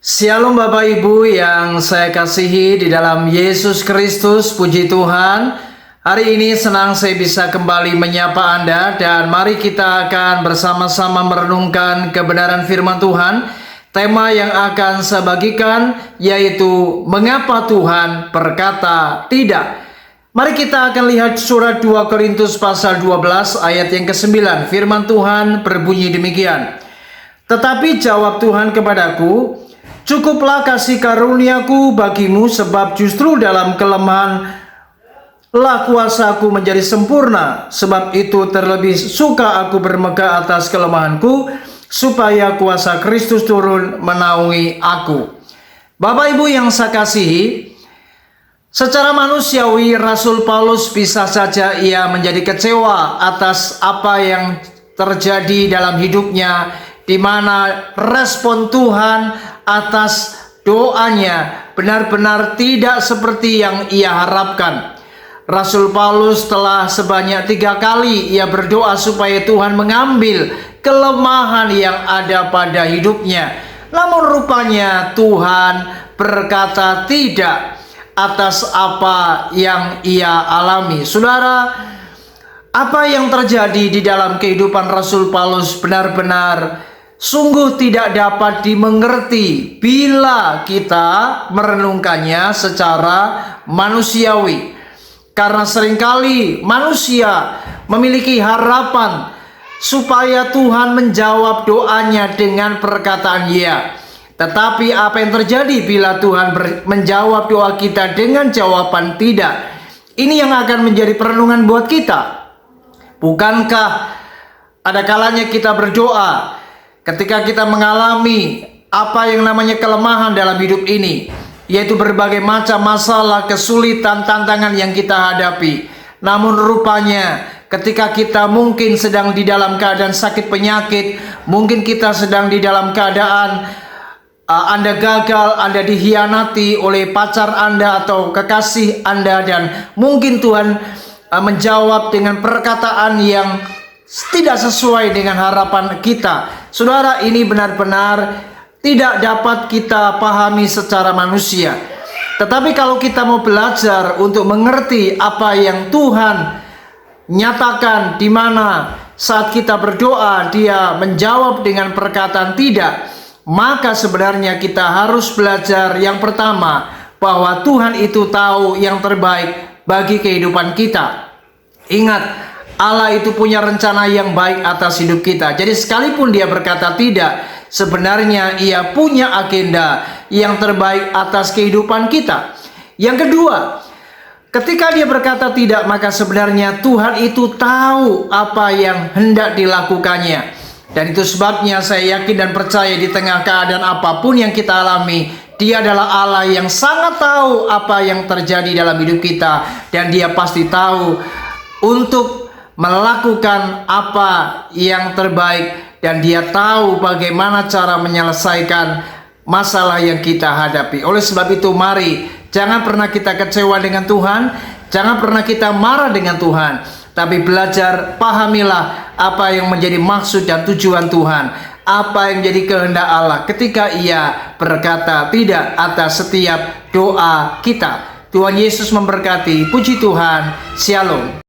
Shalom Bapak Ibu yang saya kasihi di dalam Yesus Kristus, puji Tuhan. Hari ini senang saya bisa kembali menyapa Anda dan mari kita akan bersama-sama merenungkan kebenaran firman Tuhan. Tema yang akan saya bagikan yaitu mengapa Tuhan berkata tidak. Mari kita akan lihat surat 2 Korintus pasal 12 ayat yang ke-9. Firman Tuhan berbunyi demikian. Tetapi jawab Tuhan kepadaku, cukuplah kasih karuniaku bagimu, sebab justru dalam kelemahan lah kuasaku menjadi sempurna. Sebab itu terlebih suka aku bermegah atas kelemahanku, supaya kuasa Kristus turun menaungi aku. Bapak Ibu yang saya kasihi, secara manusiawi Rasul Paulus bisa saja ia menjadi kecewa atas apa yang terjadi dalam hidupnya, di mana respon Tuhan atas doanya benar-benar tidak seperti yang ia harapkan. Rasul Paulus telah sebanyak 3 kali ia berdoa supaya Tuhan mengambil kelemahan yang ada pada hidupnya. Namun rupanya Tuhan berkata tidak atas apa yang ia alami. Saudara, apa yang terjadi di dalam kehidupan Rasul Paulus benar-benar sungguh tidak dapat dimengerti bila kita merenungkannya secara manusiawi. Karena seringkali manusia memiliki harapan supaya Tuhan menjawab doanya dengan perkataan ya. Tetapi apa yang terjadi bila Tuhan menjawab doa kita dengan jawaban tidak? Ini yang akan menjadi perenungan buat kita. Bukankah ada kalanya kita berdoa ketika kita mengalami apa yang namanya kelemahan dalam hidup ini, yaitu berbagai macam masalah, kesulitan, tantangan yang kita hadapi. Namun rupanya ketika kita mungkin sedang di dalam keadaan sakit penyakit, mungkin kita sedang di dalam keadaan Anda gagal, Anda dihianati oleh pacar Anda atau kekasih Anda, dan mungkin Tuhan menjawab dengan perkataan yang tidak sesuai dengan harapan kita. Saudara, ini benar-benar tidak dapat kita pahami secara manusia. Tetapi kalau kita mau belajar untuk mengerti apa yang Tuhan nyatakan, di mana saat kita berdoa Dia menjawab dengan perkataan tidak, maka sebenarnya kita harus belajar yang pertama, bahwa Tuhan itu tahu yang terbaik bagi kehidupan kita. Ingat, Allah itu punya rencana yang baik atas hidup kita. Jadi sekalipun Dia berkata tidak, sebenarnya Ia punya agenda yang terbaik atas kehidupan kita. Yang kedua, ketika Dia berkata tidak, maka sebenarnya Tuhan itu tahu apa yang hendak dilakukannya. Dan itu sebabnya saya yakin dan percaya di tengah keadaan apapun yang kita alami, Dia adalah Allah yang sangat tahu apa yang terjadi dalam hidup kita. Dan Dia pasti tahu untuk melakukan apa yang terbaik, dan Dia tahu bagaimana cara menyelesaikan masalah yang kita hadapi. Oleh sebab itu, mari jangan pernah kita kecewa dengan Tuhan, jangan pernah kita marah dengan Tuhan, tapi belajar pahamilah apa yang menjadi maksud dan tujuan Tuhan, apa yang menjadi kehendak Allah ketika Ia berkata tidak atas setiap doa kita. Tuhan Yesus memberkati. Puji Tuhan. Shalom.